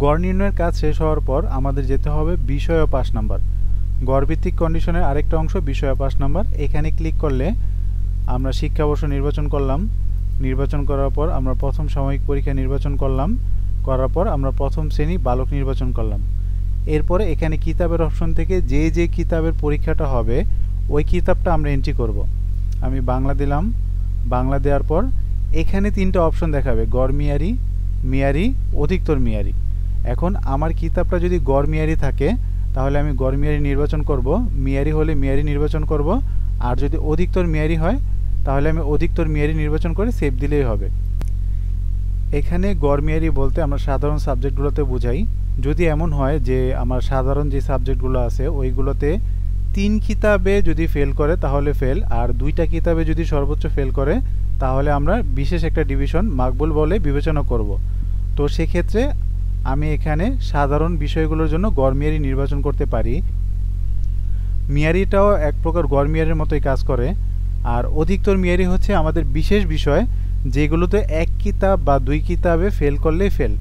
গড় নির্ণয়ের কাজ শেষ হওয়ার পর আমাদের যেতে হবে বিষয় ও পাস নাম্বার। গড়ভিত্তিক কন্ডিশনের আরেকটা অংশ বিষয় ও পাস নাম্বার। এখানে ক্লিক করলে আমরা শিক্ষাবর্ষ নির্বাচন করলাম। নির্বাচন করার পর আমরা প্রথম সাময়িক পরীক্ষা নির্বাচন করলাম। করার পর আমরা প্রথম শ্রেণী বালক নির্বাচন করলাম। এরপরে এখানে কিতাবের অপশন থেকে যে যে কিতাবের পরীক্ষাটা হবে ওই কিতাবটা আমরা এন্ট্রি করব। আমি বাংলা দিলাম। বাংলা দেওয়ার পর এখানে তিনটা অপশন দেখাবে, গড় মেয়ারি, মেয়ারি, অধিকতর মেয়ারি। এখন আমার কিতাবটা যদি গড় মেয়ারি থাকে তাহলে আমি গড় মেয়ারি নির্বাচন করব, মেয়ারি হলে মেয়ারি নির্বাচন করব, আর যদি অধিকতর মেয়ারি হয় তাহলে আমি অধিকতর মেয়ারি নির্বাচন করে সেভ দিলেই হবে। এখানে গড় মেয়ারি বলতে আমরা সাধারণ সাবজেক্টগুলোতে বোঝাই। যদি এমন হয় যে আমার সাধারণ যে সাবজেক্টগুলো আছে ওইগুলোতে 3 কিতাবে যদি ফেল করে তাহলে ফেল, আর 2টা কিতাবে যদি সর্বোচ্চ ফেল করে তাহলে আমরা বিশেষ একটা ডিভিশন মাকবুল বলে বিবেচনা করব। তো সেক্ষেত্রে আমি এখানে সাধারণ বিষয়গুলোর জন্য গড় মেয়ারি নির্বাচন করতে পারি। মেয়ারিটাও এক প্রকার গড় মেয়ারির মতোই কাজ করে। আর অধিকতর মেয়ারি হচ্ছে আমাদের বিশেষ বিষয়, যেগুলোতে 1 কিতাব বা 2 কিতাবে ফেল করলেই ফেল।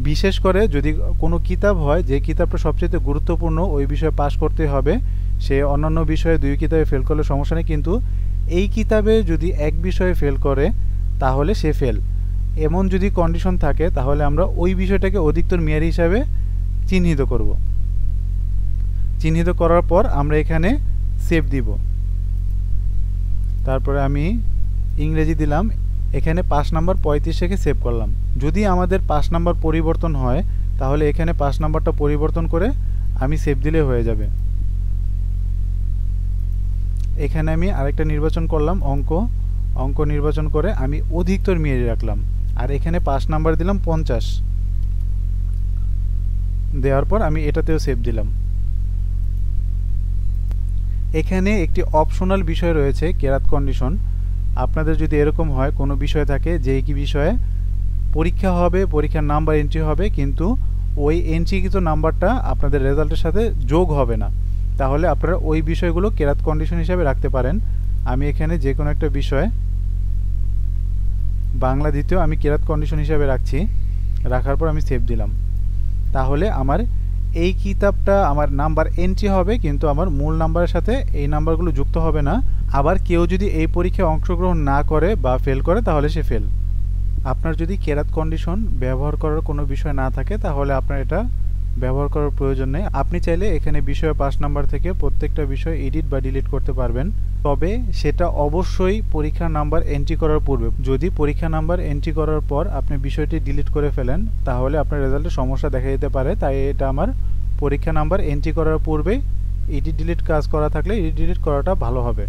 বিশেষ করে যদি কোনো কিতাব হয় যে কিতাবটা সবচেয়ে গুরুত্বপূর্ণ, ওই বিষয়ে পাস করতে হবে, সে অন্যান্য বিষয়ে 2 কিতাবে ফেল করলে সমস্যা নেই, কিন্তু এই কিতাবে যদি এক বিষয়ে ফেল করে তাহলে সে ফেল। এমন যদি কন্ডিশন থাকে তাহলে আমরা ওই বিষয়টাকে অধিকতর মেয়ারি হিসাবে চিহ্নিত করব। চিহ্নিত করার পর আমরা এখানে সেভ দিব। তারপরে আমি ইংরেজি দিলাম। এখানে পাস নাম্বার 35 রেখে সেভ করলাম। যদি আমাদের পাস নাম্বার পরিবর্তন হয় তাহলে এখানে পাস নাম্বারটা পরিবর্তন করে আমি সেভ দিলে হয়ে যাবে। এখানে আমি আরেকটা নির্বাচন করলাম, অঙ্ক। অঙ্ক নির্বাচন করে আমি অধিকতর মেয়ারি রাখলাম, আর এখানে পাস নাম্বার দিলাম 50। দেওয়ার পর আমি এটাতেও সেভ দিলাম। এখানে একটি অপশনাল বিষয় রয়েছে, কেরাত কন্ডিশন। আপনাদের যদি এরকম হয় কোনো বিষয় থাকে যে কি বিষয়ে পরীক্ষা হবে, পরীক্ষার নাম্বার এন্ট্রি হবে, কিন্তু ওই এন্ট্রিকৃত নাম্বারটা আপনাদের রেজাল্টের সাথে যোগ হবে না, তাহলে আপনারা ওই বিষয়গুলো কেরাত কন্ডিশন হিসাবে রাখতে পারেন। আমি এখানে যে কোনো একটা বিষয়, বাংলা দ্বিতীয়, আমি কেরাত কন্ডিশন হিসাবে রাখছি। রাখার পর আমি সেভ দিলাম। তাহলে আমার এই কিতাবটা আমার নাম্বার এন্ট্রি হবে, কিন্তু আমার মূল নাম্বারের সাথে এই নাম্বারগুলো যুক্ত হবে না। আবার কেউ যদি এই পরীক্ষায় অংশগ্রহণ না করে বা ফেল করে তাহলে সে ফেল। আপনার যদি কেরাত কন্ডিশন ব্যবহার করার কোনো বিষয় না থাকে তাহলে আপনার এটা ব্যবহার করার প্রয়োজন নেই। আপনি চাইলে এখানে বিষয় পাস নাম্বার থেকে প্রত্যেকটা বিষয় এডিট বা ডিলিট করতে পারবেন, তবে সেটা অবশ্যই পরীক্ষার নাম্বার এন্ট্রি করার পূর্বে। যদি পরীক্ষা নাম্বার এন্ট্রি করার পর আপনি বিষয়টি ডিলিট করে ফেলেন তাহলে আপনার রেজাল্টে সমস্যা দেখা দিতে পারে। তাই এটা আমার পরীক্ষা নাম্বার এন্ট্রি করার পূর্বে এডিট ডিলিট কাজ করা থাকলে এডিট ডিলিট করাটা ভালো হবে।